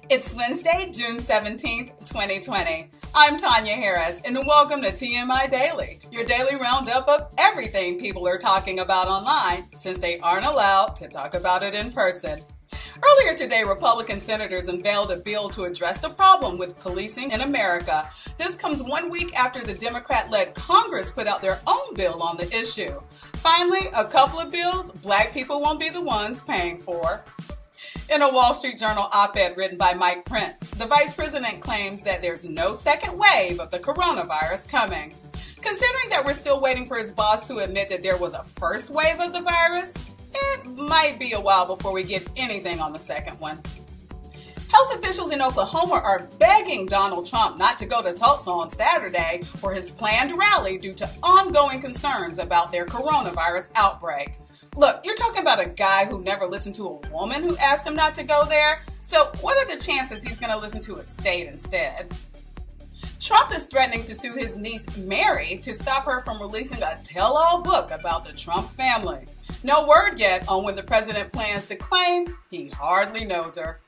It's Wednesday, June 17th, 2020. I'm Tanya Harris, and welcome to TMI Daily, your daily roundup of everything people are talking about online since they aren't allowed to talk about it in person. Earlier today, Republican senators unveiled a bill to address the problem with policing in America. This comes 1 week after the Democrat-led Congress put out their own bill on the issue. Finally, a couple of bills Black people won't be the ones paying for. In a Wall Street Journal op-ed written by Mike Prince, the vice president claims that there's no second wave of the coronavirus coming. Considering that we're still waiting for his boss to admit that there was a first wave of the virus, it might be a while before we get anything on the second one. Health officials in Oklahoma are begging Donald Trump not to go to Tulsa on Saturday for his planned rally due to ongoing concerns about their coronavirus outbreak. Look, you're talking about a guy who never listened to a woman who asked him not to go there. So what are the chances he's going to listen to a state instead? Trump is threatening to sue his niece Mary to stop her from releasing a tell-all book about the Trump family. No word yet on when the president plans to claim he hardly knows her.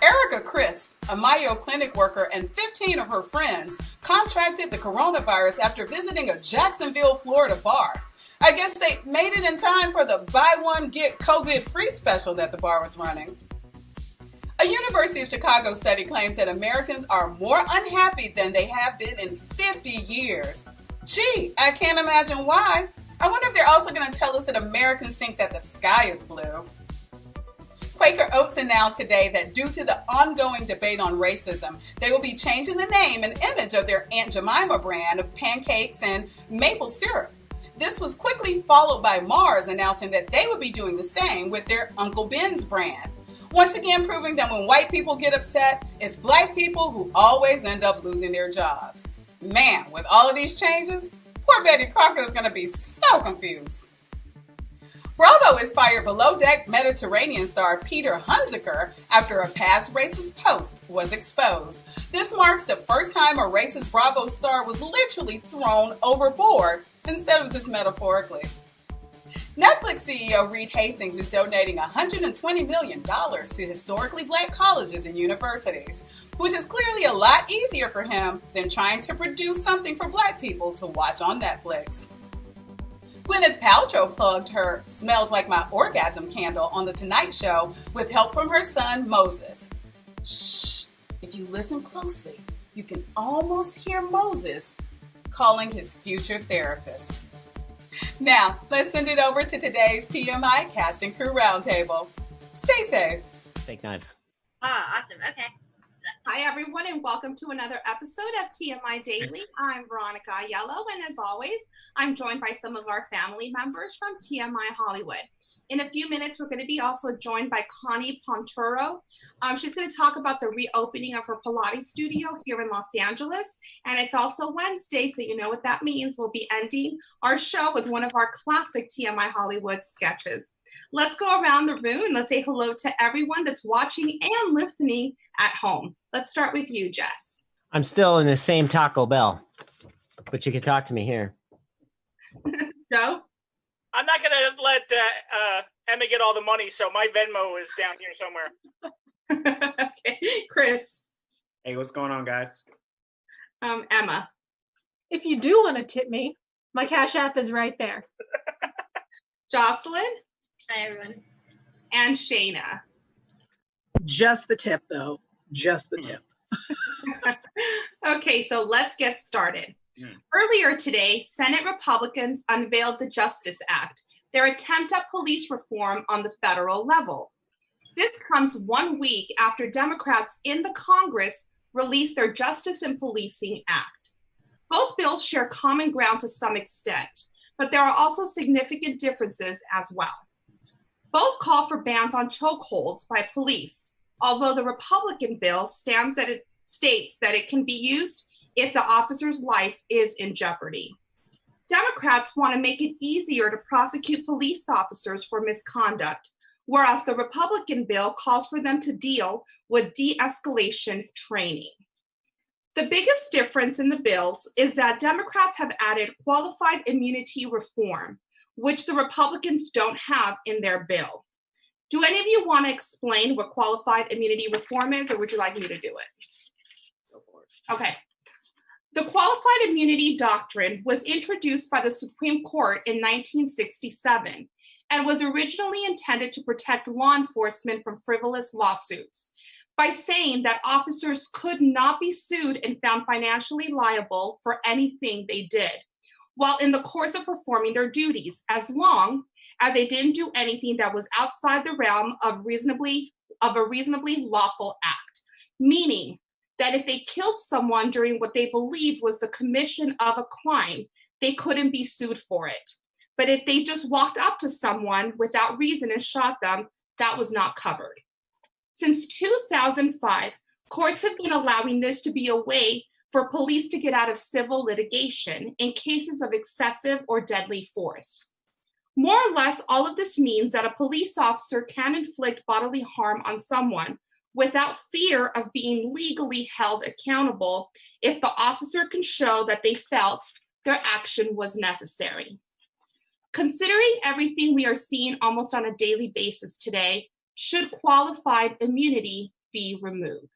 Erica Crisp, a Mayo Clinic worker, and 15 of her friends contracted the coronavirus after visiting a Jacksonville, Florida bar. I guess they made it in time for the buy one, get COVID-free special that the bar was running. A University of Chicago study claims that Americans are more unhappy than they have been in 50 years. Gee, I can't imagine why. I wonder if they're also going to tell us that Americans think that the sky is blue. Quaker Oats announced today that due to the ongoing debate on racism, they will be changing the name and image of their Aunt Jemima brand of pancakes and maple syrup. This was quickly followed by Mars announcing that they would be doing the same with their Uncle Ben's brand. Once again proving that when white people get upset, it's Black people who always end up losing their jobs. Man, with all of these changes, poor Betty Crocker is going to be so confused. Bravo has fired Below Deck Mediterranean star Peter Hunziker after a past racist post was exposed. This marks the first time a racist Bravo star was literally thrown overboard instead of just metaphorically. Netflix CEO Reed Hastings is donating $120 million to historically Black colleges and universities, which is clearly a lot easier for him than trying to produce something for Black people to watch on Netflix. Gwyneth Paltrow plugged her Smells Like My Orgasm candle on The Tonight Show with help from her son, Moses. Shh, if you listen closely, you can almost hear Moses calling his future therapist. Now, let's send it over to today's TMI Cast and Crew Roundtable. Stay safe. Fake knives. Awesome. Okay. Hi, everyone, and welcome to another episode of TMI Daily. I'm Veronica Aiello, and as always, I'm joined by some of our family members from TMI Hollywood. In a few minutes, we're going to be also joined by Connie Ponturo. She's going to talk about the reopening of her Pilates studio here in Los Angeles. And it's also Wednesday, so you know what that means. We'll be ending our show with one of our classic TMI Hollywood sketches. Let's go around the room and let's say hello to everyone that's watching and listening at home. Let's start with you, Jess. I'm still in the same Taco Bell, but you can talk to me here. Joe? I'm not going to let Emma get all the money, so my Venmo is down here somewhere. Okay. Chris? Hey, what's going on, guys? Emma? If you do want to tip me, my Cash App is right there. Jocelyn? Hi, everyone. And Shayna? Just the tip, though. Just the tip. Okay, so let's get started. Earlier today, Senate Republicans unveiled the Justice Act, their attempt at police reform on the federal level. This comes 1 week after Democrats in the Congress released their Justice and Policing Act. Both bills share common ground to some extent, but there are also significant differences as well. Both call for bans on chokeholds by police, although the Republican bill states that it can be used if the officer's life is in jeopardy. Democrats want to make it easier to prosecute police officers for misconduct, whereas the Republican bill calls for them to deal with de-escalation training. The biggest difference in the bills is that Democrats have added qualified immunity reform, which the Republicans don't have in their bill. Do any of you want to explain what qualified immunity reform is, or would you like me to do it? Go for it. Okay. The qualified immunity doctrine was introduced by the Supreme Court in 1967 and was originally intended to protect law enforcement from frivolous lawsuits by saying that officers could not be sued and found financially liable for anything they did while in the course of performing their duties, as long as they didn't do anything that was outside the realm of a reasonably lawful act, meaning that if they killed someone during what they believed was the commission of a crime, they couldn't be sued for it. But if they just walked up to someone without reason and shot them, that was not covered. Since 2005, courts have been allowing this to be a way for police to get out of civil litigation in cases of excessive or deadly force. More or less, all of this means that a police officer can inflict bodily harm on someone without fear of being legally held accountable if the officer can show that they felt their action was necessary. Considering everything we are seeing almost on a daily basis today, should qualified immunity be removed?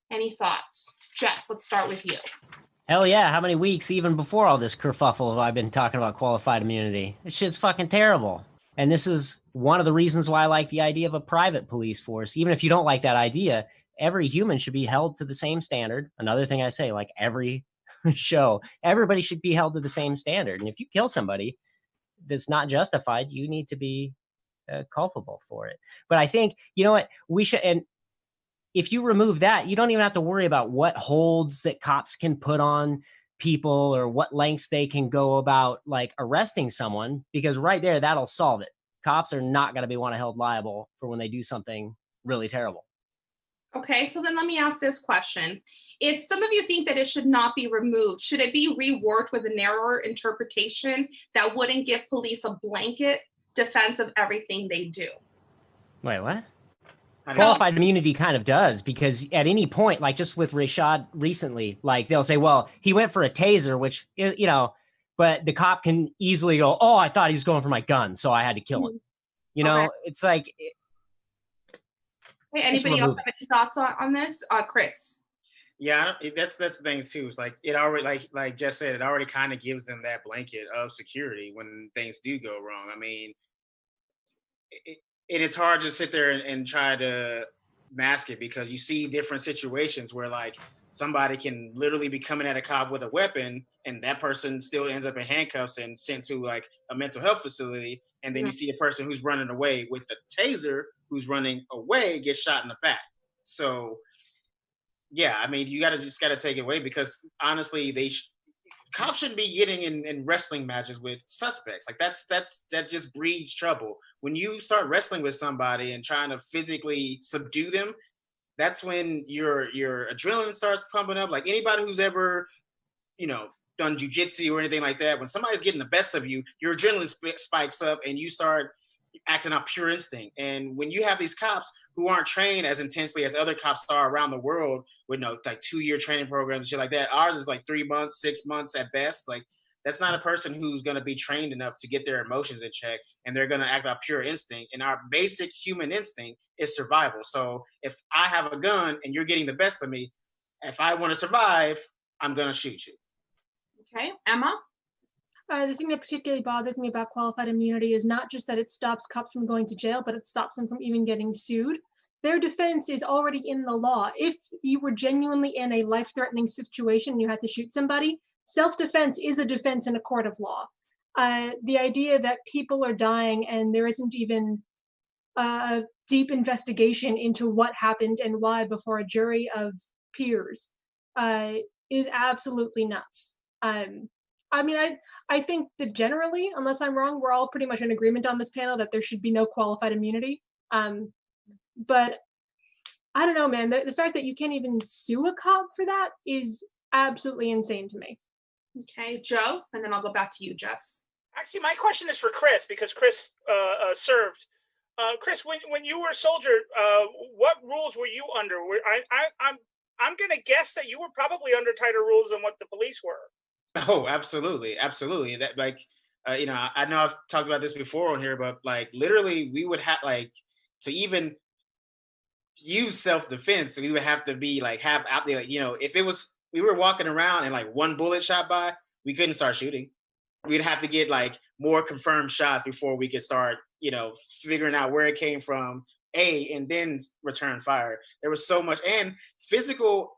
Any thoughts? Jess, let's start with you. Hell yeah. How many weeks, even before all this kerfuffle, have I been talking about qualified immunity? This shit's fucking terrible. And this is one of the reasons why I like the idea of a private police force. Even if you don't like that idea, every human should be held to the same standard. Another thing I say, like every show, everybody should be held to the same standard. And if you kill somebody that's not justified, you need to be culpable for it. But I think, you know what, we should, and if you remove that, you don't even have to worry about what holds that cops can put on people or what lengths they can go about like arresting someone, because right there, that'll solve it. Cops are not going to be held liable for when they do something really terrible. Okay, so then let me ask this question. If some of you think that it should not be removed, should it be reworked with a narrower interpretation that wouldn't give police a blanket defense of everything they do? Wait, what? Qualified immunity kind of does, because at any point, like just with Rashad recently, like they'll say, well, he went for a taser, which, you know, but the cop can easily go, oh, I thought he was going for my gun, so I had to kill him. You know, it's like. Hey, anybody else have any thoughts on this? Chris? Yeah, that's the thing too. It's like it already, like Jess said, it already kind of gives them that blanket of security when things do go wrong. I mean, it's hard to sit there and try to mask it, because you see different situations where like somebody can literally be coming at a cop with a weapon and that person still ends up in handcuffs and sent to like a mental health facility. And then you see the person who's running away with the taser, who's running away, get shot in the back. So yeah, I mean, you just gotta take it away, because honestly, cops shouldn't be getting in wrestling matches with suspects. Like that just breeds trouble. When you start wrestling with somebody and trying to physically subdue them, that's when your adrenaline starts pumping up. Like anybody who's ever, you know, done jujitsu or anything like that, when somebody's getting the best of you, your adrenaline spikes up and you start acting out pure instinct. And when you have these cops who aren't trained as intensely as other cops are around the world with like 2-year training programs and shit like that, ours is like 3 months, 6 months at best. Like that's not a person who's going to be trained enough to get their emotions in check, and they're going to act out pure instinct. And our basic human instinct is survival. So if I have a gun and you're getting the best of me, if I want to survive, I'm going to shoot you. Okay, Emma? The thing that particularly bothers me about qualified immunity is not just that it stops cops from going to jail, but it stops them from even getting sued. Their defense is already in the law. If you were genuinely in a life-threatening situation and you had to shoot somebody, self-defense is a defense in a court of law. The idea that people are dying and there isn't even a deep investigation into what happened and why before a jury of peers is absolutely nuts. I mean, I think that generally, unless I'm wrong, we're all pretty much in agreement on this panel that there should be no qualified immunity. But I don't know, man. The fact that you can't even sue a cop for that is absolutely insane to me. Okay, Joe, and then I'll go back to you, Jess. Actually, my question is for Chris because Chris served. Chris, when you were a soldier, what rules were you under? I'm gonna guess that you were probably under tighter rules than what the police were. Oh, absolutely, absolutely. That like, I know I've talked about this before on here, but like literally, we would have like to even use self-defense, we would have to be like have out there, like, if it was we were walking around and like one bullet shot by, we couldn't start shooting. We'd have to get like more confirmed shots before we could start, figuring out where it came from, and then return fire. There was so much and physical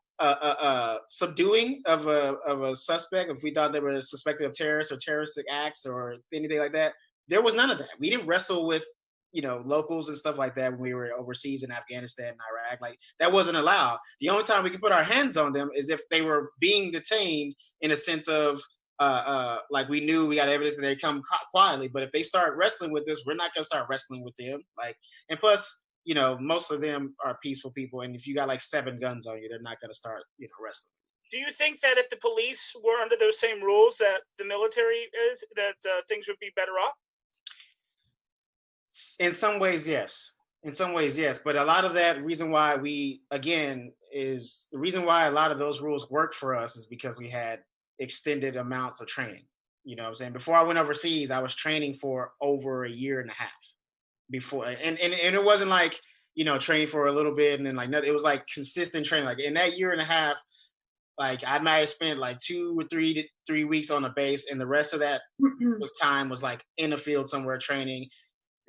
subduing of a suspect if we thought they were suspected of terrorist or terroristic acts or anything like that. There was none of that. We didn't wrestle with locals and stuff like that when we were overseas in Afghanistan and Iraq. Like that wasn't allowed. The only time we could put our hands on them is if they were being detained in a sense of like we knew we got evidence that they come quietly. But if they start wrestling with us, we're not gonna start wrestling with them. Like, and plus, most of them are peaceful people, and if you got like 7 guns on you, they're not gonna start wrestling. Do you think that if the police were under those same rules that the military is, that things would be better off? In some ways, yes. But a lot of that reason why the reason why a lot of those rules work for us is because we had extended amounts of training. You know what I'm saying? Before I went overseas, I was training for over a year and a half before. And it wasn't like, training for a little bit and then like, it was like consistent training. Like in that year and a half, like I might have spent like 2 or 3 weeks on the base, and the rest of that time was like in the field somewhere training,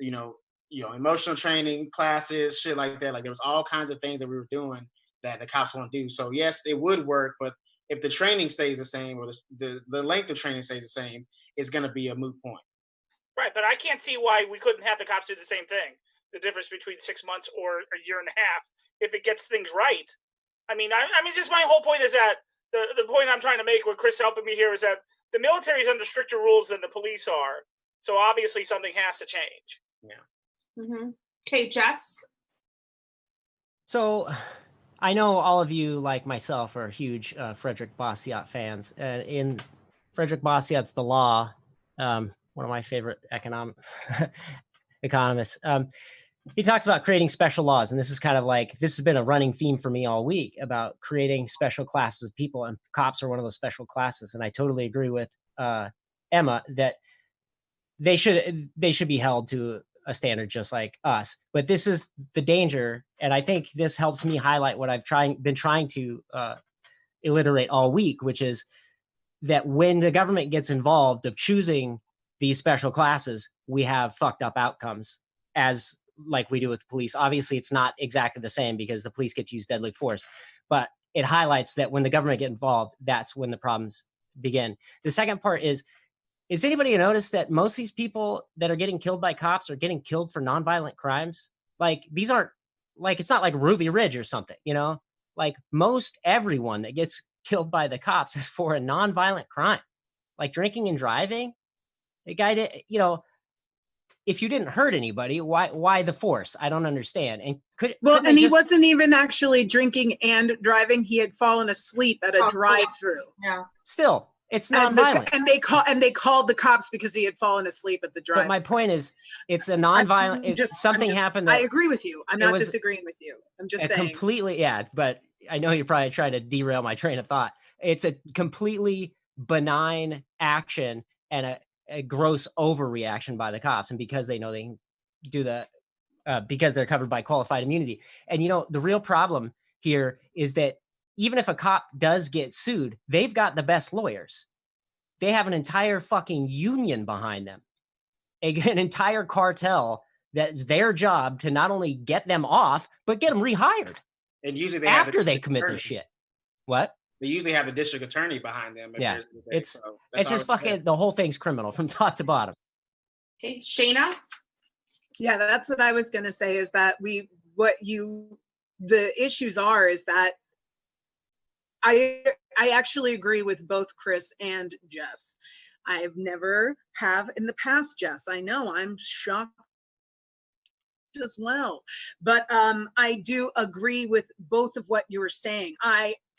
emotional training classes, shit like that. Like there was all kinds of things that we were doing that the cops won't do. So yes, it would work, but if the training stays the same or the length of training stays the same, it's going to be a moot point. Right, but I can't see why we couldn't have the cops do the same thing. The difference between 6 months or a year and a half, if it gets things right. I mean, just my whole point is that the point I'm trying to make with Chris helping me here is that the military is under stricter rules than the police are. So obviously something has to change. Yeah. Mm-hmm. Okay, Jess. So I know all of you, like myself, are huge Frederick Bastiat fans. In Frederick Bastiat's The Law, one of my favorite economists, he talks about creating special laws. And this is kind of like, this has been a running theme for me all week about creating special classes of people. And cops are one of those special classes. And I totally agree with Emma that they should be held to a standard just like us. But this is the danger. And I think this helps me highlight what I've been trying to alliterate all week, which is that when the government gets involved of choosing these special classes, we have fucked up outcomes as like we do with the police. Obviously, it's not exactly the same because the police get to use deadly force, but it highlights that when the government get involved, that's when the problems begin. The second part is anybody noticed that most of these people that are getting killed by cops are getting killed for nonviolent crimes? Like these aren't like, it's not like Ruby Ridge or something, like most everyone that gets killed by the cops is for a nonviolent crime, like drinking and driving. The guy did, if you didn't hurt anybody, why the force? I don't understand. And he wasn't even actually drinking and driving. He had fallen asleep at a drive-through. Yeah. Still, it's nonviolent. And they called the cops because he had fallen asleep at the drive-through. But my point is, it's a nonviolent. Something happened. I agree with you. I'm not disagreeing with you. I'm just saying. Completely, yeah. But I know you're probably trying to derail my train of thought. It's a completely benign action and a gross overreaction by the cops, and because they know they can do because they're covered by qualified immunity. And the real problem here is that even if a cop does get sued, they've got the best lawyers. They have an entire fucking union behind them, an entire cartel that's their job to not only get them off but get them rehired. And usually after they commit this shit. What? They usually have the district attorney behind them. Yeah, it's just fucking, the whole thing's criminal from top to bottom. Okay, Shayna? Yeah, that's what I was going to say is that the issues are is that I I actually agree with both Chris and Jess. I've never have in the past, Jess. I know, I'm shocked as well. But I do agree with both of what you were saying.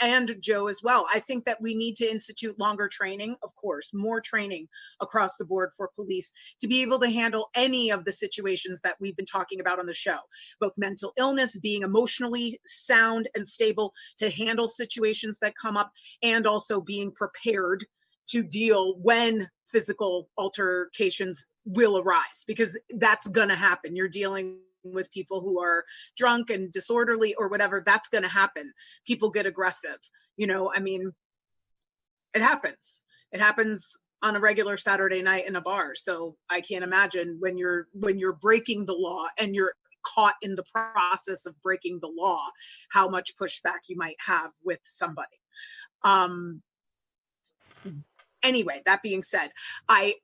And Joe as well. I think that we need to institute longer training, of course, more training across the board for police to be able to handle any of the situations that we've been talking about on the show, both mental illness, being emotionally sound and stable to handle situations that come up, and also being prepared to deal when physical altercations will arise, because that's going to happen. You're dealing with people who are drunk and disorderly or whatever. That's going to happen. People get aggressive. I mean, it happens. It happens on a regular Saturday night in a bar. So I can't imagine when you're breaking the law and you're caught in the process of breaking the law, how much pushback you might have with somebody. Anyway, that being said, I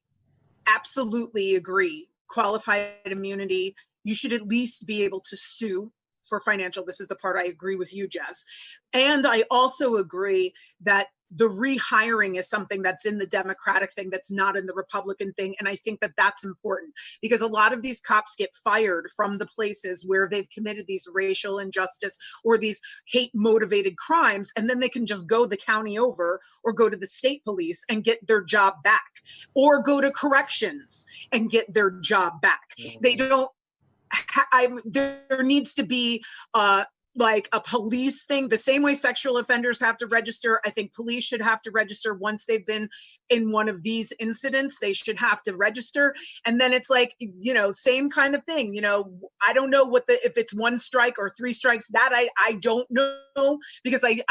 absolutely agree. Qualified immunity, you should at least be able to sue for financial. This is the part I agree with you, Jess. And I also agree that the rehiring is something that's in the Democratic thing, that's not in the Republican thing. And I think that that's important, because a lot of these cops get fired from the places where they've committed these racial injustice or these hate motivated crimes. And then they can just go the county over or go to the state police and get their job back, or go to corrections and get their job back. They don't, there needs to be like a police thing, the same way sexual offenders have to register. I think police should have to register once they've been in one of these incidents. They should have to register. And then it's like, same kind of thing. I don't know if it's 1 strike or 3 strikes, that I don't know, because I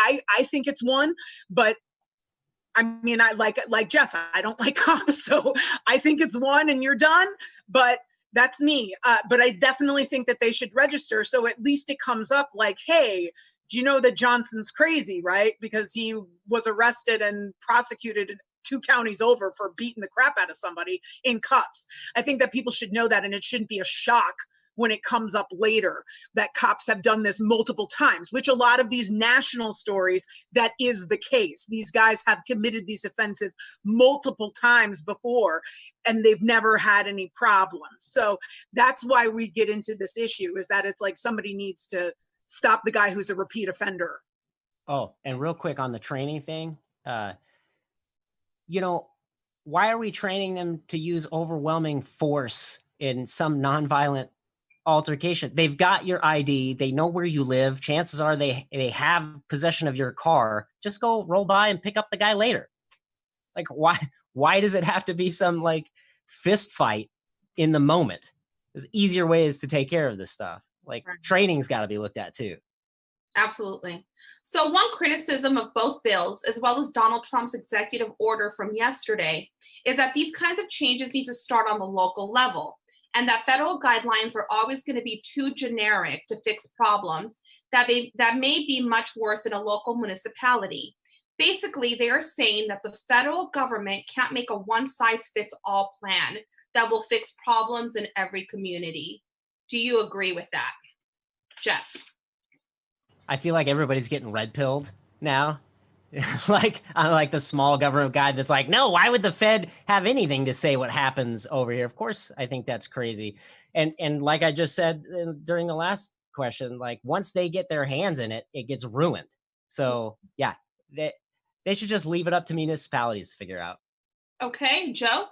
think it's 1, but I mean, I like Jess, I don't like cops, so I think it's 1 and you're done, but that's me. But I definitely think that they should register. So at least it comes up like, hey, do you know that Johnson's crazy, right? Because he was arrested and prosecuted 2 counties over for beating the crap out of somebody in cuffs. I think that people should know that, and it shouldn't be a shock when it comes up later that cops have done this multiple times, which a lot of these national stories, that is the case. These guys have committed these offenses multiple times before, and they've never had any problems. So that's why we get into this issue, is that it's like somebody needs to stop the guy who's a repeat offender. Oh, and real quick on the training thing, why are we training them to use overwhelming force in some nonviolent altercation? They've got your ID, they know where you live, chances are they have possession of your car. Just go roll by and pick up the guy later. Like, why does it have to be some like fist fight in the moment? There's easier ways to take care of this stuff. Like, training's got to be looked at too. Absolutely. So one criticism of both bills, as well as Donald Trump's executive order from yesterday, is that these kinds of changes need to start on the local level, and that federal guidelines are always going to be too generic to fix problems that may be much worse in a local municipality. Basically, they are saying that the federal government can't make a one-size-fits-all plan that will fix problems in every community. Do you agree with that, Jess? I feel like everybody's getting red-pilled now. Like, I'm like the small government guy that's like, no, why would the Fed have anything to say what happens over here? Of course, I think that's crazy. And like I just said during the last question, like, once they get their hands in it, it gets ruined. So yeah, they should just leave it up to municipalities to figure out. Okay, Joe?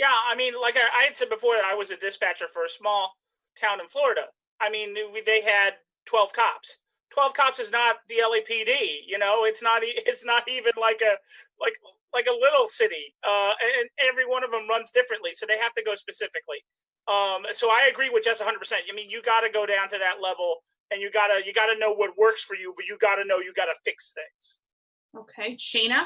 Yeah, I mean, like I had said before, I was a dispatcher for a small town in Florida. I mean, they had 12 cops. 12 cops is not the LAPD, it's not even like a little city, and every one of them runs differently, so they have to go specifically. So I agree with Jess 100%. I mean, you got to go down to that level, and you got to know what works for you, but you got to know you got to fix things. Okay, Shayna?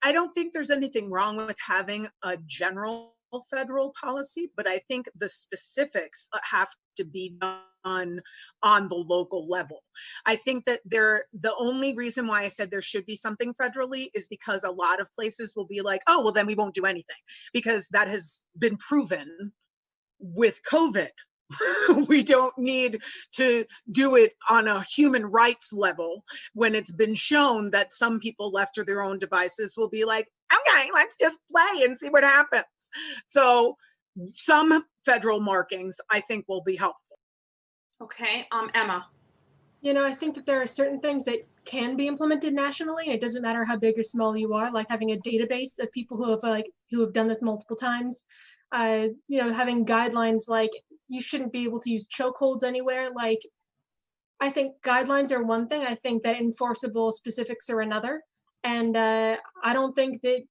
I don't think there's anything wrong with having a general federal policy, but I think the specifics have to be done on the local level. I think that the only reason why I said there should be something federally is because a lot of places will be like, oh, well, then we won't do anything, because that has been proven with COVID. We don't need to do it on a human rights level when it's been shown that some people left to their own devices will be like, okay, let's just play and see what happens. So some federal markings I think will be helpful. Okay, Emma. I think that there are certain things that can be implemented nationally. It doesn't matter how big or small you are, like having a database of people who have done this multiple times. Having guidelines like you shouldn't be able to use chokeholds anywhere. Like, I think guidelines are one thing. I think that enforceable specifics are another. And I don't think that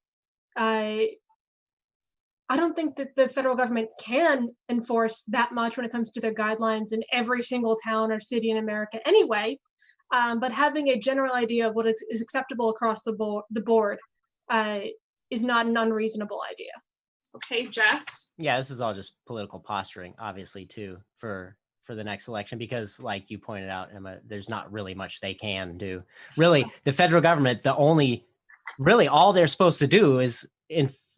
the federal government can enforce that much when it comes to their guidelines in every single town or city in America anyway. But having a general idea of what is acceptable across the board is not an unreasonable idea. Okay, Jess? Yeah, this is all just political posturing, obviously, too, for the next election, because like you pointed out, Emma, there's not really much they can do. Really, the federal government, all they're supposed to do is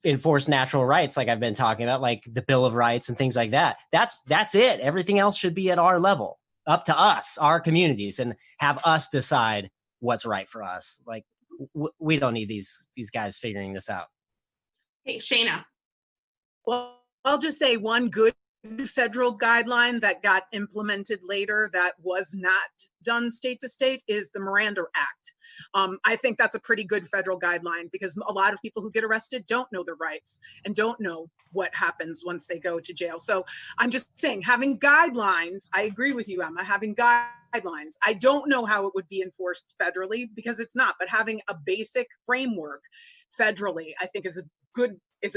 enforce natural rights, like I've been talking about, like the Bill of Rights and things like that. That's it. Everything else should be at our level, up to us, our communities, and have us decide what's right for us. Like we don't need these guys figuring this out. Hey, Shayna. Well, I'll just say one good federal guideline that got implemented later that was not done state to state is the Miranda Act. I think that's a pretty good federal guideline because a lot of people who get arrested don't know their rights and don't know what happens once they go to jail. So I'm just saying, having guidelines, I agree with you, Emma, having guidelines. I don't know how it would be enforced federally because it's not, but having a basic framework federally, I think is a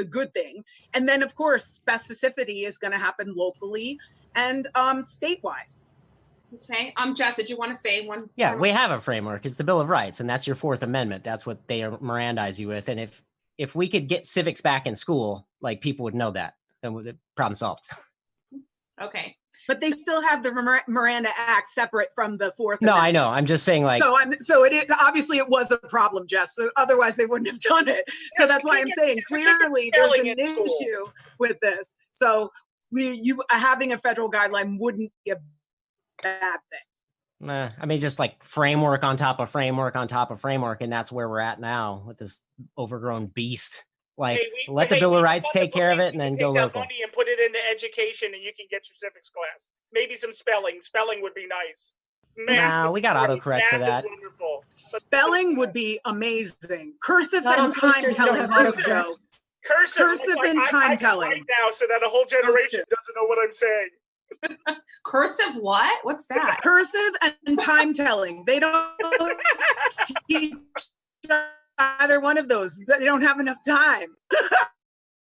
good thing. And then of course, specificity is going to happen locally and state-wise. Okay, Jess, did you want to say one? Yeah, we have a framework. It's the Bill of Rights, and that's your Fourth Amendment. That's what they Mirandize you with. And if we could get civics back in school, like people would know that, then the problem solved. Okay. But they still have the Miranda Act separate from the Fourth No, Amendment. I know. I'm just saying, like. So it is obviously it was a problem, Jess. So otherwise they wouldn't have done it. So Yes, that's why I'm saying clearly there's an issue with this. So having a federal guideline wouldn't be a bad thing. I mean, just like framework on top of framework on top of framework, and that's where we're at now with this overgrown beast. Like, let the Bill of Rights take care of it, and then go local. Take that money and put it into education, and you can get your civics class. Maybe some spelling. Spelling would be nice. No, we got autocorrect for that. Wonderful. Spelling would be amazing. Cursive and time telling too, Joe. Cursive and time telling. Right now, so that a whole generation doesn't know what I'm saying. Cursive what? What's that? Cursive and time telling. They don't teach either one of those. They don't have enough time.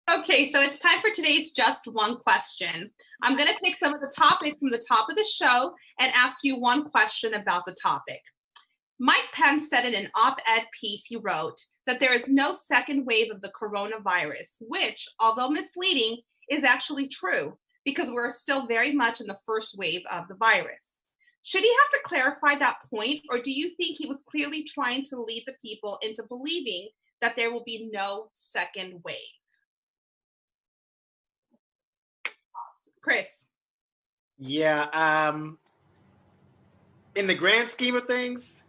Okay, so it's time for today's Just One Question. I'm going to pick some of the topics from the top of the show and ask you one question about the topic. Mike Pence said in an op-ed piece he wrote that there is no second wave of the coronavirus, which, although misleading, is actually true because we're still very much in the first wave of the virus. Should he have to clarify that point, or do you think he was clearly trying to lead the people into believing that there will be no second wave? Chris? Yeah, in the grand scheme of things,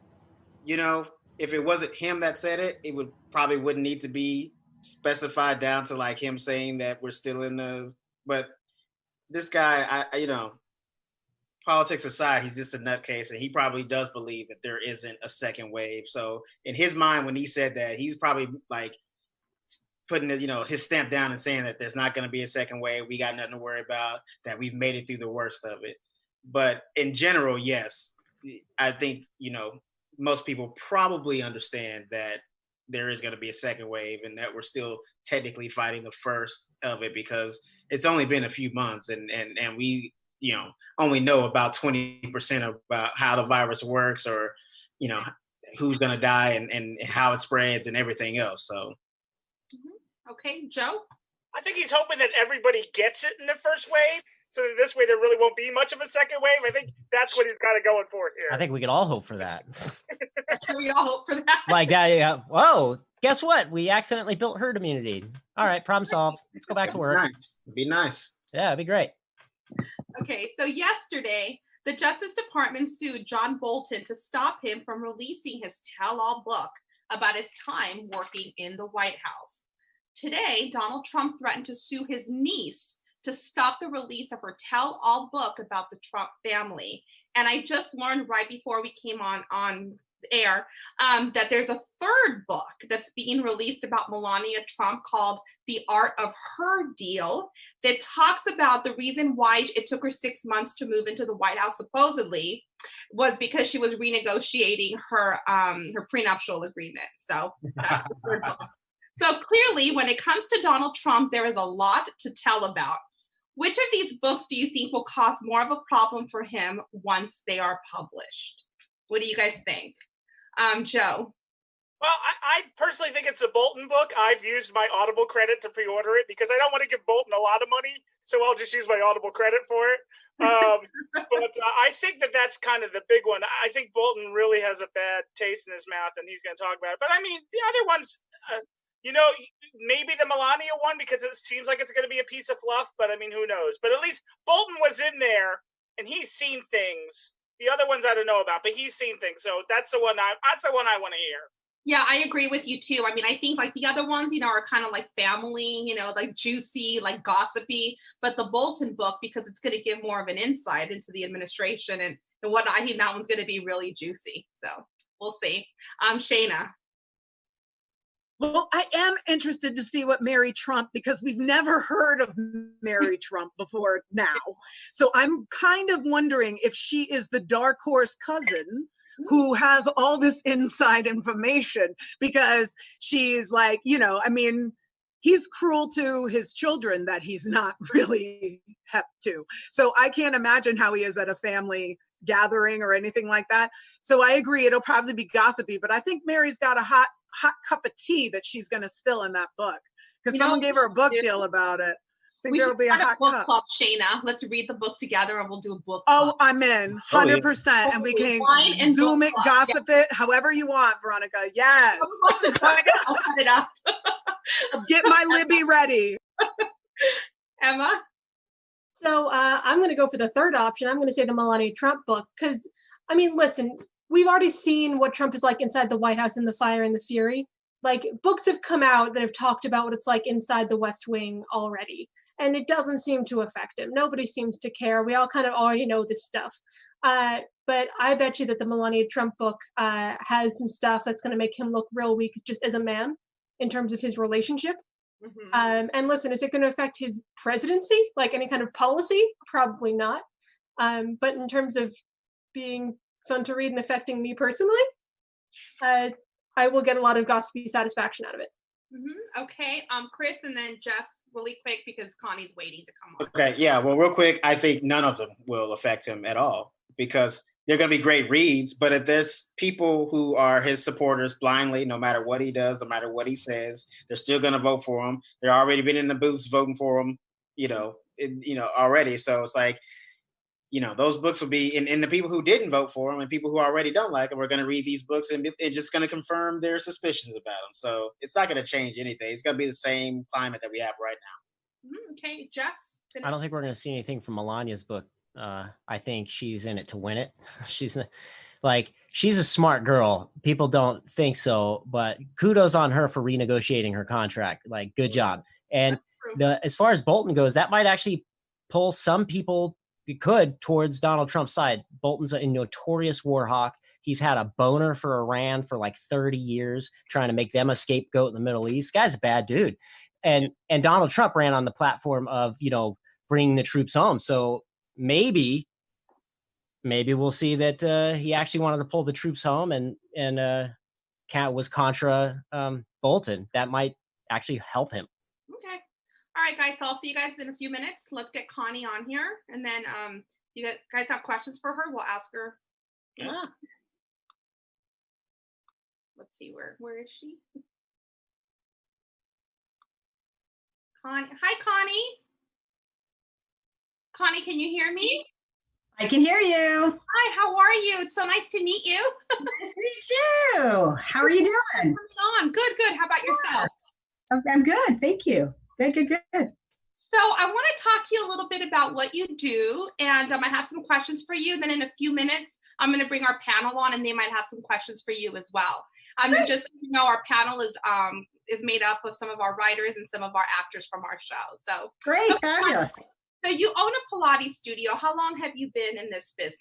if it wasn't him that said it, it wouldn't need to be specified down to like him saying that we're still but this guy, politics aside, he's just a nutcase, and he probably does believe that there isn't a second wave. So in his mind, when he said that, he's probably like putting his stamp down and saying that there's not going to be a second wave. We got nothing to worry about, that we've made it through the worst of it. But in general, yes, I think, most people probably understand that there is going to be a second wave and that we're still technically fighting the first of it because it's only been a few months and we, only know about 20% about how the virus works or, who's going to die and how it spreads and everything else. So. Okay, Joe? I think he's hoping that everybody gets it in the first wave, so that this way there really won't be much of a second wave. I think that's what he's kind of going for here. I think we could all hope for that. Can we all hope for that? Like that, yeah. Whoa, guess what? We accidentally built herd immunity. All right, problem solved. Let's go back to work. Nice. It'd be nice. Yeah, it'd be great. Okay, so yesterday, the Justice Department sued John Bolton to stop him from releasing his tell-all book about his time working in the White House. Today, Donald Trump threatened to sue his niece to stop the release of her tell-all book about the Trump family. And I just learned right before we came on air that there's a third book that's being released about Melania Trump called The Art of Her Deal, that talks about the reason why it took her 6 months to move into the White House, supposedly, was because she was renegotiating her prenuptial agreement. So that's the third book. So clearly, when it comes to Donald Trump, there is a lot to tell about. Which of these books do you think will cause more of a problem for him once they are published? What do you guys think? Joe? Well, I personally think it's the Bolton book. I've used my Audible credit to pre-order it because I don't want to give Bolton a lot of money, so I'll just use my Audible credit for it. But I think that's kind of the big one. I think Bolton really has a bad taste in his mouth, and he's going to talk about it. But I mean, the other ones, maybe the Melania one, because it seems like it's going to be a piece of fluff, but I mean, who knows? But at least Bolton was in there, and he's seen things. The other ones I don't know about, but he's seen things. So that's the one I want to hear. Yeah, I agree with you too. I mean, I think like the other ones, are kind of like family, like juicy, like gossipy. But the Bolton book, because it's going to give more of an insight into the administration and whatnot, I think that one's going to be really juicy. So we'll see. Shayna. Well, I am interested to see what Mary Trump, because we've never heard of Mary Trump before now. So I'm kind of wondering if she is the dark horse cousin who has all this inside information, because she's like, he's cruel to his children that he's not really hep to. So I can't imagine how he is at a family gathering or anything like that. So I agree, it'll probably be gossipy, but I think Mary's got a hot cup of tea that she's going to spill in that book, because someone gave her a book deal about it. I think there'll be a hot book cup. club, Shayna. Let's read the book together and we'll do a book club. Oh, I'm in 100%. And we can Zoom it, gossip it, however you want, Veronica. Yes. I'll set it up. Get my Libby ready. Emma? So I'm going to go for the third option. I'm going to say the Melania Trump book, because, I mean, listen, we've already seen what Trump is like inside the White House in The Fire and the Fury. Like, books have come out that have talked about what it's like inside the West Wing already, and it doesn't seem to affect him. Nobody seems to care. We all kind of already know this stuff. But I bet you that the Melania Trump book has some stuff that's going to make him look real weak just as a man in terms of his relationship. Mm-hmm. And listen, is it going to affect his presidency, like any kind of policy? Probably not. But in terms of being fun to read and affecting me personally, I will get a lot of gossipy satisfaction out of it. Mm-hmm. Okay, Chris, and then Jeff, really quick, because Connie's waiting to come on. Okay, yeah, well, real quick, I think none of them will affect him at all, because they're going to be great reads. But if there's people who are his supporters blindly, no matter what he does, no matter what he says, they're still going to vote for him. They're already been in the booths voting for him, already. So it's like, those books will be, and the people who didn't vote for him and people who already don't like him are going to read these books and it's just going to confirm their suspicions about him. So it's not going to change anything. It's going to be the same climate that we have right now. Okay, Jess? I don't think we're going to see anything from Melania's book. I think she's in it to win it. She's a smart girl. People don't think so, but kudos on her for renegotiating her contract. Like, good job. And as far as Bolton goes, that might actually pull some people towards Donald Trump's side. Bolton's a notorious war hawk. He's had a boner for Iran for like 30 years, trying to make them a scapegoat in the Middle East. Guy's a bad dude. And Donald Trump ran on the platform of, bringing the troops home. So maybe we'll see that he actually wanted to pull the troops home and was contra Bolton. That might actually help him. Okay. All right, guys. So I'll see you guys in a few minutes. Let's get Connie on here. And then you guys have questions for her, we'll ask her. Yeah. Let's see, where is she? Hi, Connie. Connie, can you hear me? I can hear you. Hi, how are you? It's so nice to meet you. Nice to meet you. How are you doing? Good. How about yourself? I'm good. Thank you. Good. So I want to talk to you a little bit about what you do, and I have some questions for you. Then in a few minutes, I'm going to bring our panel on, and they might have some questions for you as well. Just so you know, our panel is made up of some of our writers and some of our actors from our show. So Great, fabulous. So you own a Pilates studio. How long have you been in this business?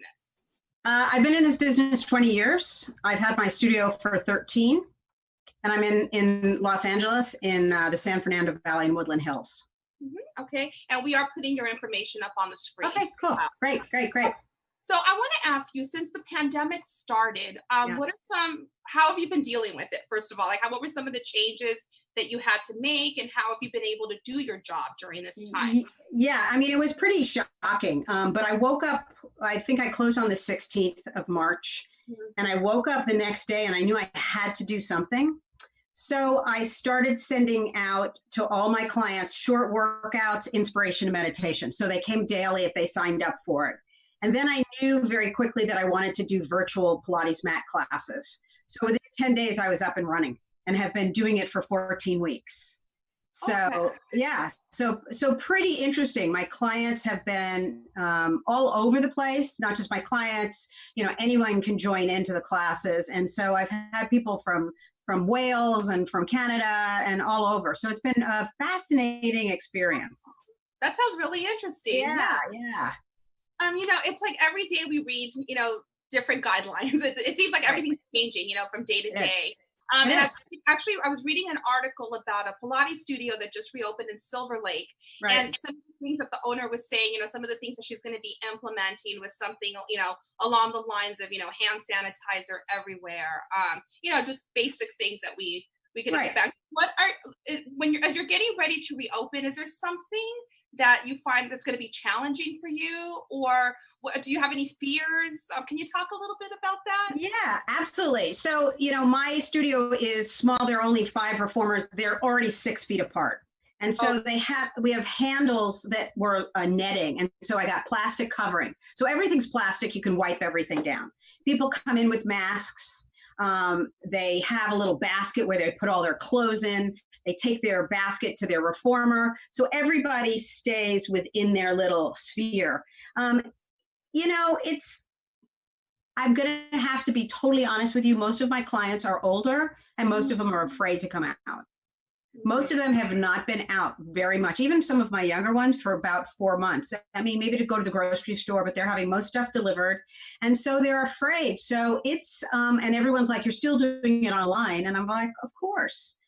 I've been in this business 20 years. I've had my studio for 13, and I'm in Los Angeles in the San Fernando Valley in Woodland Hills. Okay, and we are putting your information up on the screen. Okay, cool. Great. So I want to ask you, since the pandemic started, how have you been dealing with it? First of all, what were some of the changes that you had to make, and how have you been able to do your job during this time? Yeah, I mean, it was pretty shocking. But I woke up, I think I closed on the 16th of March, and I woke up the next day and I knew I had to do something. So I started sending out to all my clients short workouts, inspiration, and meditation. So they came daily if they signed up for it. And then I knew very quickly that I wanted to do virtual Pilates mat classes. So within 10 days, I was up and running and have been doing it for 14 weeks. So yeah, so pretty interesting. My clients have been all over the place, not just my clients, anyone can join into the classes. And so I've had people from Wales and from Canada and all over. So it's been a fascinating experience. That sounds really interesting. Yeah. It's like every day we read, different guidelines. It seems like everything's changing, from day to day. And I was reading an article about a Pilates studio that just reopened in Silver Lake. Right. And some of the things that the owner was saying, some of the things that she's going to be implementing was something, along the lines of, hand sanitizer everywhere. Just basic things that we can expect. As you're getting ready to reopen, is there something that you find that's going to be challenging for you, or do you have any fears? Can you talk a little bit about that? Yeah, absolutely. So, my studio is small. There are only 5 reformers. They're already 6 feet apart. And so we have handles that were netting. And so I got plastic covering. So everything's plastic. You can wipe everything down. People come in with masks. They have a little basket where they put all their clothes in. They take their basket to their reformer. So everybody stays within their little sphere. I'm going to have to be totally honest with you. Most of my clients are older, and most of them are afraid to come out. Most of them have not been out very much, even some of my younger ones, for about 4 months. I mean, maybe to go to the grocery store, but they're having most stuff delivered. And so they're afraid. So it's, and everyone's like, you're still doing it online. And I'm like, of course.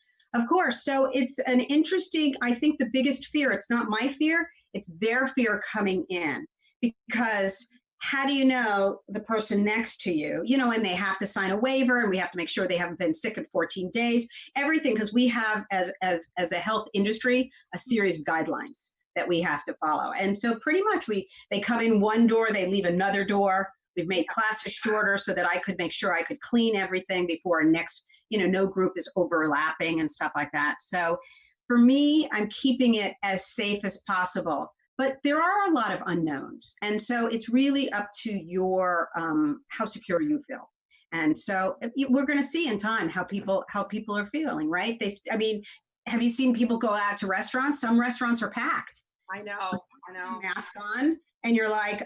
So it's an interesting, I think the biggest fear, it's not my fear, it's their fear coming in. Because how do you know the person next to you, and they have to sign a waiver, and we have to make sure they haven't been sick in 14 days, everything, because we have, as a health industry, a series of guidelines that we have to follow. And so pretty much they come in one door, they leave another door. We've made classes shorter so that I could make sure I could clean everything before next, no group is overlapping and stuff like that. So for me, I'm keeping it as safe as possible. But there are a lot of unknowns. And so it's really up to your, how secure you feel. And so we're going to see in time how people are feeling, right? Have you seen people go out to restaurants? Some restaurants are packed. I know. Mask on. And you're like,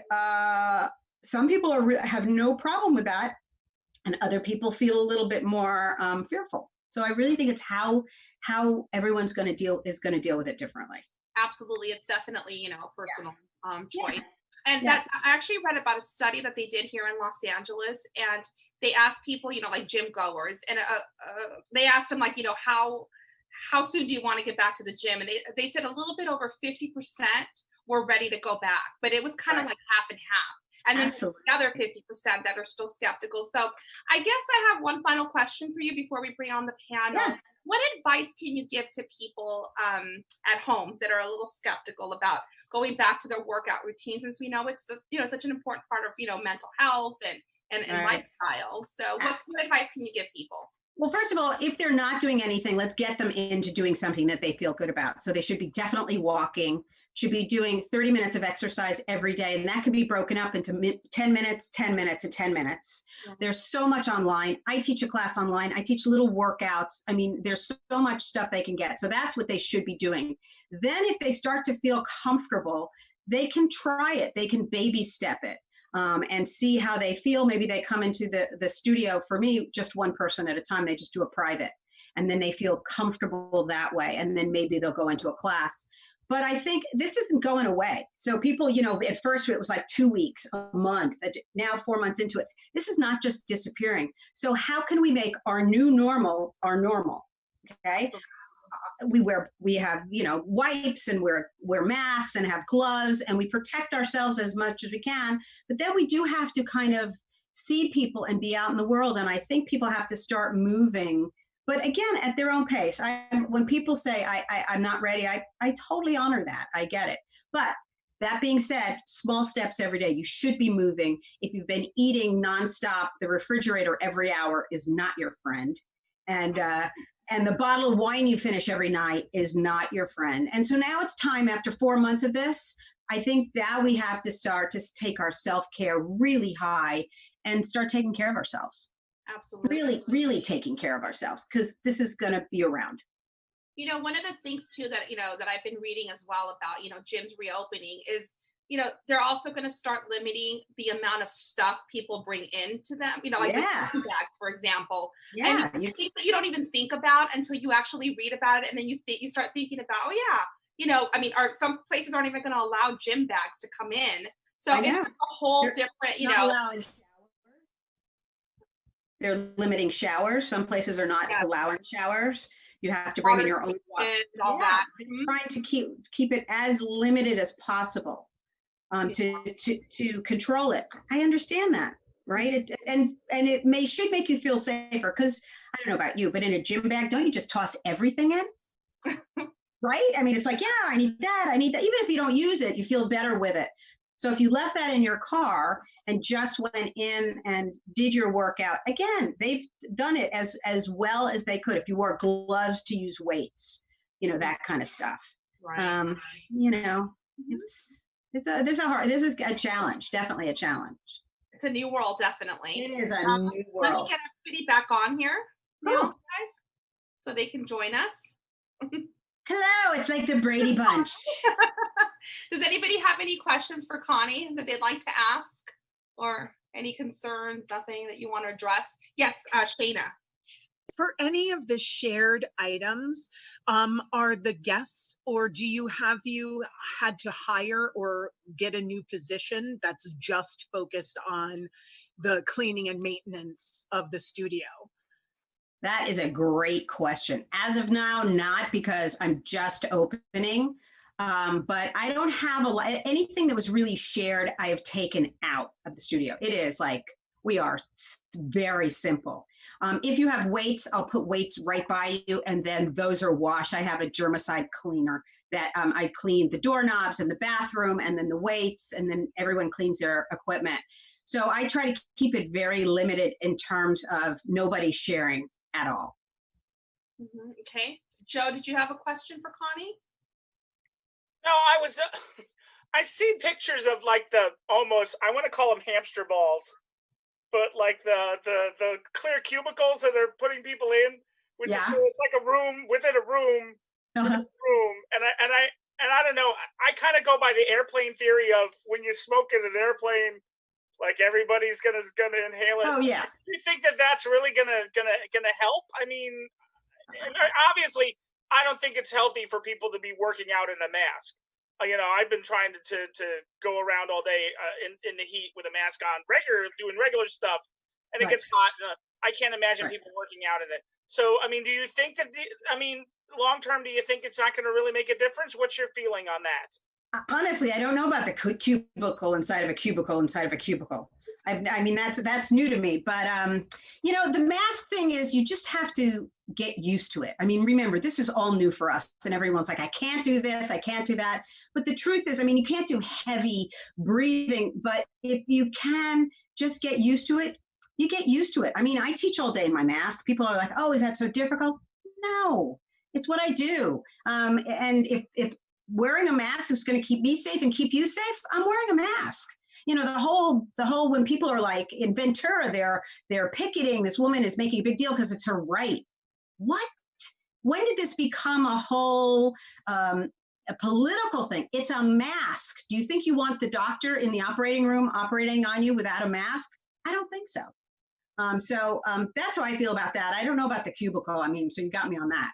some people have no problem with that. And other people feel a little bit more fearful. So I really think it's how everyone's going to deal with it differently. Absolutely. It's definitely, a personal choice. And that I actually read about a study that they did here in Los Angeles, and they asked people, like gym goers, and they asked them how soon do you want to get back to the gym? And they said a little bit over 50% were ready to go back, but it was kind of like half and half. And then the other 50% that are still skeptical. So I guess I have one final question for you before we bring on the panel. Yeah. What advice can you give to people at home that are a little skeptical about going back to their workout routine, since we know it's such an important part of mental health and lifestyle? So what advice can you give people? Well, first of all, if they're not doing anything, let's get them into doing something that they feel good about. So they should be definitely walking, should be doing 30 minutes of exercise every day. And that can be broken up into 10 minutes, 10 minutes, and 10 minutes. Yeah. There's so much online. I teach a class online. I teach little workouts. I mean, there's so much stuff they can get. So that's what they should be doing. Then if they start to feel comfortable, they can try it. They can baby step it. And see how they feel. Maybe they come into the studio. For me, just one person at a time. They just do a private, and then they feel comfortable that way. And then maybe they'll go into a class. But I think this isn't going away. So people, at first it was like 2 weeks, a month. Now 4 months into it, this is not just disappearing. So how can we make our new normal our normal? Okay. We have wipes, and wear masks and have gloves, and we protect ourselves as much as we can, but then we do have to kind of see people and be out in the world. And I think people have to start moving, but again, at their own pace. When people say I'm not ready, I totally honor that. I get it. But that being said, small steps every day. You should be moving. If you've been eating nonstop, the refrigerator every hour is not your friend. And the bottle of wine you finish every night is not your friend. And so now it's time, after 4 months of this, I think now we have to start to take our self-care really high and start taking care of ourselves. Absolutely. Really, really taking care of ourselves, because this is going to be around. One of the things too that, that I've been reading as well about, gyms reopening is, they're also going to start limiting the amount of stuff people bring into them, like the gym bags, for example. Yeah. And things that you don't even think about until you actually read about it. And then you start thinking about, some places aren't even going to allow gym bags to come in. So it's just a whole different, allowing showers. They're limiting showers. Some places are not allowing showers. You have to bring in your own water. All that. Trying to keep it as limited as possible. To control it. I understand that, right? And it should make you feel safer, because I don't know about you, but in a gym bag, don't you just toss everything in? Right? I mean, it's like, yeah, I need that. Even if you don't use it, you feel better with it. So if you left that in your car and just went in and did your workout, again, they've done it as well as they could. If you wore gloves to use weights, that kind of stuff. Right. This is a challenge, definitely a challenge. It's a new world, definitely. It is a new world. Let me get everybody back on here now, guys, so they can join us. Hello, it's like the Brady Bunch. Does anybody have any questions for Connie that they'd like to ask, or any concerns, nothing that you want to address? Yes, Shayna. For any of the shared items, are the guests, or have you had to hire or get a new position that's just focused on the cleaning and maintenance of the studio? That is a great question. As of now, not, because I'm just opening. But I don't have anything that was really shared. I have taken out of the studio. It is like, we are very simple. If you have weights, I'll put weights right by you, and then those are washed. I have a germicide cleaner that I clean the doorknobs and the bathroom, and then the weights, and then everyone cleans their equipment. So I try to keep it very limited in terms of nobody sharing at all. Mm-hmm. Okay. Joe, did you have a question for Connie? No, I've seen pictures of like I want to call them hamster balls, but like the clear cubicles that they're putting people in, which is, so it's like a room within a room, within a room. And I don't know, I kind of go by the airplane theory of when you smoke in an airplane, like everybody's gonna inhale it. Oh yeah. Do you think that that's really gonna help? I mean, obviously, I don't think it's healthy for people to be working out in a mask. I've been trying to go around all day in the heat with a mask on, doing regular stuff, and it gets hot. I can't imagine people working out in it. So, I mean, do you think that long term, do you think it's not going to really make a difference? What's your feeling on that? Honestly, I don't know about the cubicle inside of a cubicle inside of a cubicle. I mean, that's new to me. But, the mask thing is, you just have to get used to it. I mean, remember, this is all new for us. And everyone's like, I can't do this, I can't do that. But the truth is, I mean, you can't do heavy breathing. But if you can just get used to it, you get used to it. I mean, I teach all day in my mask. People are like, oh, is that so difficult? No, it's what I do. And if wearing a mask is going to keep me safe and keep you safe, I'm wearing a mask. The whole when people are like in Ventura, they're picketing. This woman is making a big deal because it's her right. What? When did this become a whole a political thing. It's a mask. Do you think you want the doctor in the operating room operating on you without a mask? I don't think so. So that's how I feel about that. I don't know about the cubicle. I mean, so you got me on that.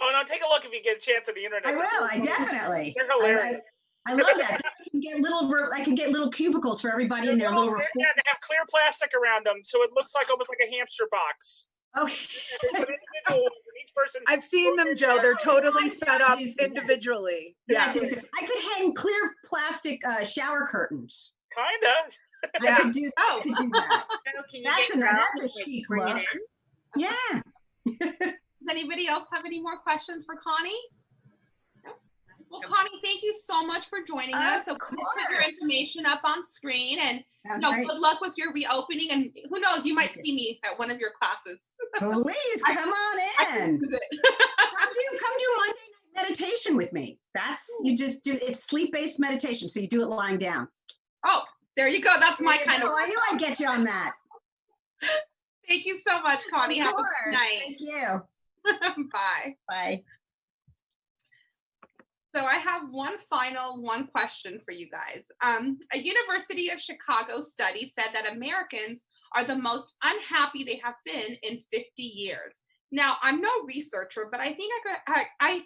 Oh no, take a look if you get a chance on the internet. I will. I definitely. They're hilarious. I love that. I can get little cubicles for everybody in their little. Yeah, they have clear plastic around them, so it looks like almost like a hamster box. Okay. Each person. I've seen them, Joe. They're totally set up individually. Yes. I could hang clear plastic shower curtains. Kinda. I could do that. That's a chic look. Yeah. Does anybody else have any more questions for Connie? No. Well, Connie, thank you so much for joining us. So please put your information up on screen, and good luck with your reopening. And who knows, you might see me at one of your classes. Please come on in. Come do Monday night meditation with me. You just do it's sleep-based meditation, so you do it lying down. Oh, there you go. That's my kind of. I knew I'd get you on that. Thank you so much, Connie. Have a good night. Thank you. Bye. Bye. So I have one question for you guys. A University of Chicago study said that Americans are the most unhappy they have been in 50 years. Now, I'm no researcher, but I think I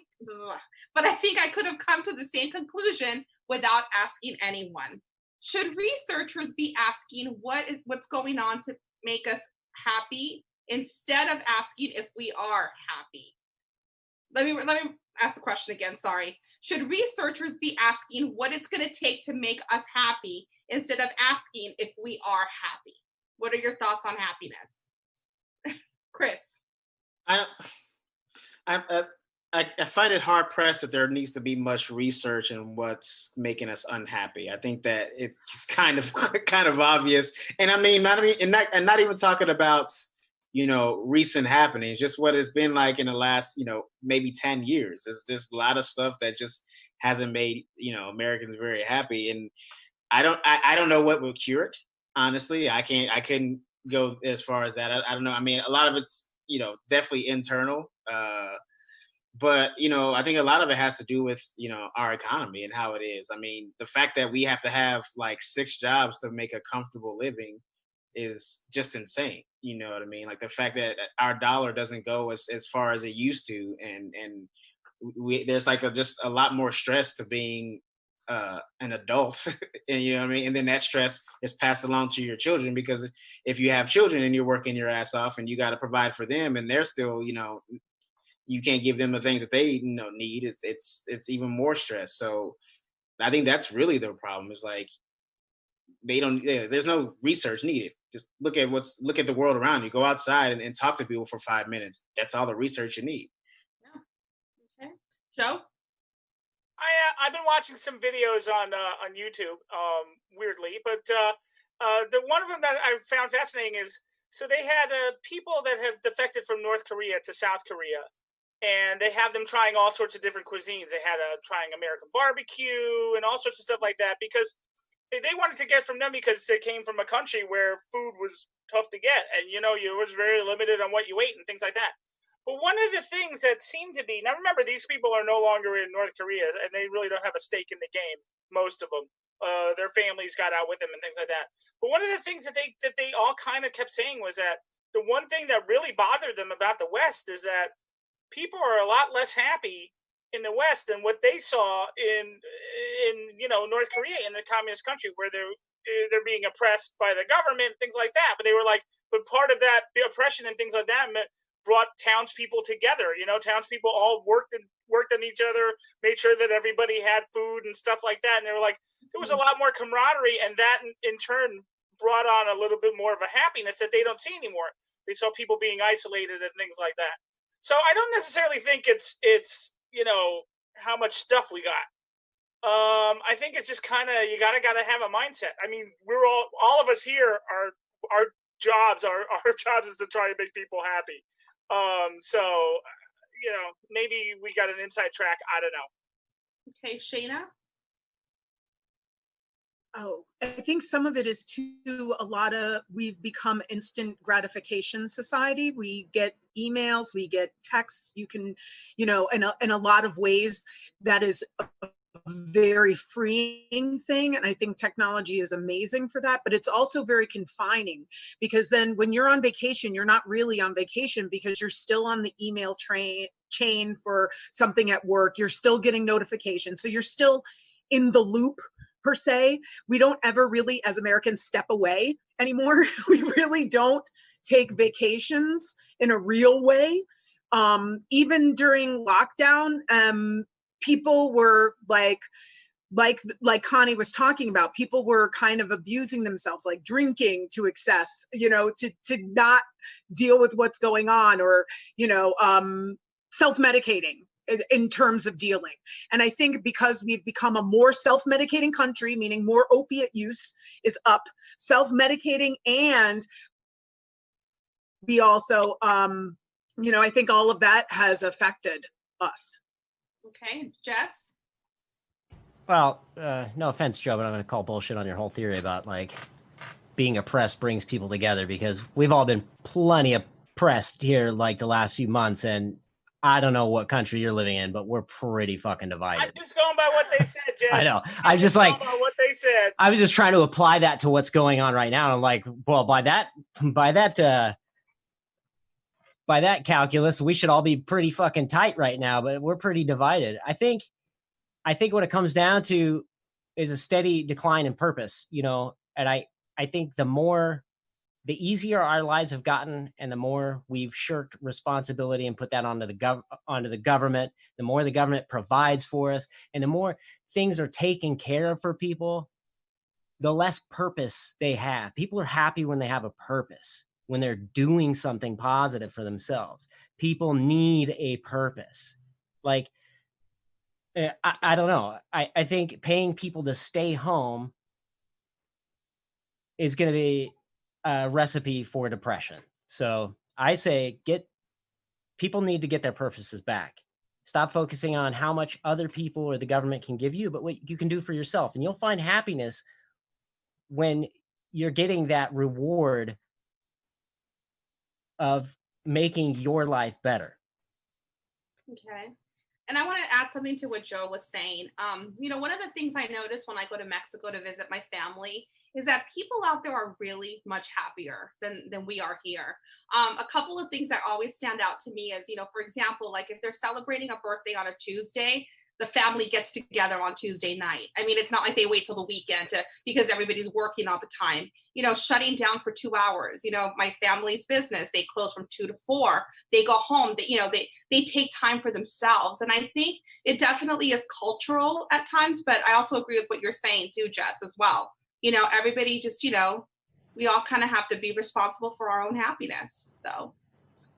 could have come to the same conclusion without asking anyone. Should researchers be asking what's going on to make us happy instead of asking if we are happy? Let me ask the question again. Sorry. Should researchers be asking what it's going to take to make us happy instead of asking if we are happy? What are your thoughts on happiness? Chris? I find it hard pressed that there needs to be much research in what's making us unhappy. I think that it's kind of obvious, and not even talking about recent happenings, just what it's been like in the last maybe 10 years. There's just a lot of stuff that just hasn't made Americans very happy, and I don't know what will cure it. Honestly, I couldn't go as far as that. I don't know. I mean, a lot of it's definitely internal. But, I think a lot of it has to do with, our economy and how it is. I mean, the fact that we have to have like 6 jobs to make a comfortable living is just insane. You know what I mean? Like the fact that our dollar doesn't go as far as it used to. And there's like just a lot more stress to being an adult. And you know what I mean? And then that stress is passed along to your children, because if you have children and you're working your ass off and you got to provide for them, and they're still, you can't give them the things that they need, it's even more stress. So I think that's really the problem, is like there's no research needed. Just look at the world around you. Go outside and talk to people for 5 minutes. That's all the research you need. Yeah. Okay. Joe? I've been watching some videos on YouTube, weirdly, but the one of them that I found fascinating is, so they had people that have defected from North Korea to South Korea, and they have them trying all sorts of different cuisines. They had trying American barbecue and all sorts of stuff like that, because they wanted to get from them, because they came from a country where food was tough to get, and you was very limited on what you ate and things like that. But one of the things that seemed to be, now remember, these people are no longer in North Korea, and they really don't have a stake in the game, most of them. Their families got out with them and things like that. But one of the things that they all kind of kept saying was that the one thing that really bothered them about the West is that people are a lot less happy in the West than what they saw in North Korea, in the communist country, where they're being oppressed by the government, things like that. But they were like, but part of that oppression and things like that brought townspeople together. Townspeople all worked on each other, made sure that everybody had food and stuff like that. And they were like, there was a lot more camaraderie, and that in turn brought on a little bit more of a happiness that they don't see anymore. They saw people being isolated and things like that. So I don't necessarily think it's how much stuff we got. I think it's just kind of, you gotta have a mindset. I mean, we're all of us here our jobs is to try and make people happy. So maybe we got an inside track. I don't know. Okay, Shayna? Oh, I think some of it is too, we've become instant gratification society. We get emails, we get texts. You can, you know, in a lot of ways that is a very freeing thing. And I think technology is amazing for that, but it's also very confining, because then when you're on vacation, you're not really on vacation, because you're still on the email chain for something at work. You're still getting notifications. So you're still in the loop per se. We don't ever really, as Americans, step away anymore. We really don't take vacations in a real way. Even during lockdown, people were like Connie was talking about, people were kind of abusing themselves, like drinking to excess, you know, to not deal with what's going on, or, you know, self-medicating in terms of dealing. And I think because we've become a more self-medicating country, meaning more opiate use is up, self-medicating, and we also, you know, I think all of that has affected us. Okay, Jess? Well, no offense, Joe, but I'm going to call bullshit on your whole theory about like being oppressed brings people together, because we've all been plenty oppressed here like the last few months, and I don't know what country you're living in, but we're pretty fucking divided. I'm just going by what they said, Jess. I know. I'm just like, going by what they said. I was just trying to apply that to what's going on right now. And I'm like, well, by that calculus, we should all be pretty fucking tight right now, but we're pretty divided. I think what it comes down to is a steady decline in purpose, you know, and I think the easier our lives have gotten, and the more we've shirked responsibility and put that onto the government, the more the government provides for us, and the more things are taken care of for people, the less purpose they have. People are happy when they have a purpose, when they're doing something positive for themselves. People need a purpose. Like, I don't know. I think paying people to stay home is going to be a recipe for depression. So I say people need to get their purposes back. Stop focusing on how much other people or the government can give you, but what you can do for yourself. And you'll find happiness when you're getting that reward of making your life better. Okay. And I want to add something to what Joe was saying. You know, one of the things I noticed when I go to Mexico to visit my family is that people out there are really much happier than we are here. A couple of things that always stand out to me is, you know, for example, like if they're celebrating a birthday on a Tuesday, the family gets together on Tuesday night. I mean, it's not like they wait till the weekend because everybody's working all the time. You know, shutting down for 2 hours. You know, my family's business, they close from 2 to 4. They go home. They take time for themselves. And I think it definitely is cultural at times, but I also agree with what you're saying too, Jess, as well. You know, everybody just, you know, we all kind of have to be responsible for our own happiness. So.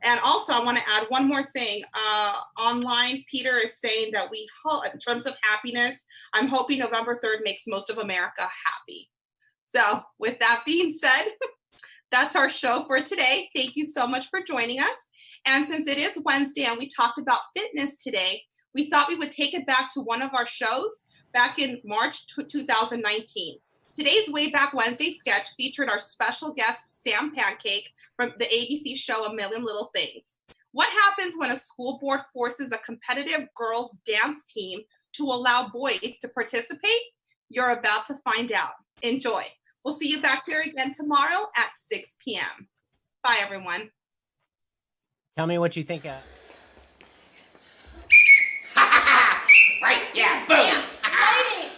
And also, I want to add one more thing. Online, Peter is saying that in terms of happiness, I'm hoping November 3rd makes most of America happy. So with that being said, that's our show for today. Thank you so much for joining us. And since it is Wednesday and we talked about fitness today, we thought we would take it back to one of our shows back in March 2019. Today's Way Back Wednesday sketch featured our special guest, Sam Pancake, from the ABC show A Million Little Things. What happens when a school board forces a competitive girls' dance team to allow boys to participate? You're about to find out. Enjoy. We'll see you back here again tomorrow at 6 p.m. Bye, everyone. Tell me what you think of. Right, yeah, boom. Fighting.